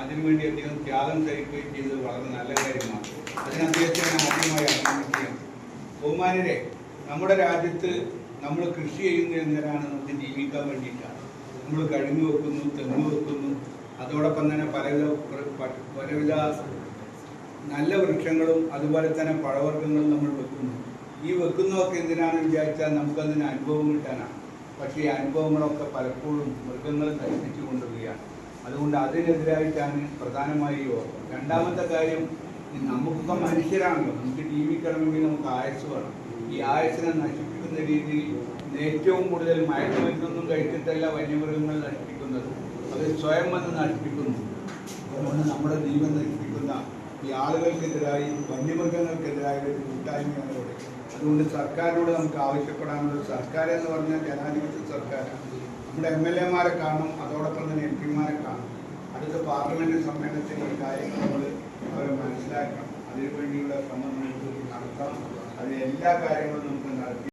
അതിനുവേണ്ടി അദ്ദേഹം ത്യാഗം സഹിക്കുകയും ചെയ്തത് വളരെ നല്ല കാര്യമാണ്. അതിന് അദ്ദേഹത്തെ ആദ്യമായി അഭിനന്ദിക്കുകയാണ്. ബഹുമാനരെ, നമ്മുടെ രാജ്യത്ത് നമ്മൾ കൃഷി ചെയ്യുന്നത് എന്തിനാണ്? നമുക്ക് ജീവിക്കാൻ വേണ്ടിയിട്ടാണ്. നമ്മൾ കഴിഞ്ഞു വെക്കുന്നു, തെങ്ങ് വെക്കുന്നു, അതോടൊപ്പം തന്നെ പലവിധ നല്ല വൃക്ഷങ്ങളും അതുപോലെ തന്നെ പഴവർഗ്ഗങ്ങളും നമ്മൾ വെക്കുന്നു. ഈ വെക്കുന്നതൊക്കെ എന്തിനാണെന്ന് വിചാരിച്ചാൽ നമുക്കതിന് അനുഭവം കിട്ടാനാണ്. പക്ഷേ ഈ അനുഭവങ്ങളൊക്കെ പലപ്പോഴും മൃഗങ്ങൾ നശിപ്പിച്ചു കൊണ്ടുവരികയാണ്. അതുകൊണ്ട് അതിനെതിരായിട്ടാണ് പ്രധാനമായി യോഗം. രണ്ടാമത്തെ കാര്യം, നമുക്കൊക്കെ മനുഷ്യരാണല്ലോ, നമുക്ക് ജീവിക്കണമെങ്കിൽ നമുക്ക് ആയുസ് വേണം. ഈ ആയുസിനെ നശിപ്പിക്കുന്ന രീതിയിൽ ഏറ്റവും കൂടുതൽ മയക്കുമരുന്നൊന്നും കഴിച്ചിട്ടല്ല വന്യമൃഗങ്ങൾ നശിപ്പിക്കുന്നത്, അത് സ്വയം വന്ന് നശിപ്പിക്കുന്നു. അതുകൊണ്ട് നമ്മുടെ ജീവൻ നശിപ്പിക്കുന്ന ഈ ആളുകൾക്കെതിരായി, വന്യമൃഗങ്ങൾക്കെതിരായ ഒരു കൂട്ടായ്മയാണ് ഇവിടെ. അതുകൊണ്ട് സർക്കാരിനോട് നമുക്ക് ആവശ്യപ്പെടാനുള്ളത്, സർക്കാർ എന്ന് പറഞ്ഞാൽ ജനാധിപത്യ സർക്കാരാണ്. നമ്മുടെ MLA മാരെ കാണും, അതോടൊപ്പം തന്നെ MP മാരെ കാണും. അടുത്ത പാർലമെന്റ് സമ്മേളനത്തിൽ ഈ കാര്യങ്ങൾ നമ്മൾ അവരെ മനസ്സിലാക്കണം. അതിനുവേണ്ടിയുള്ള ശ്രമം നമുക്ക് നടത്തണം. അതിന് എല്ലാ കാര്യങ്ങളും നമുക്ക് നടത്തി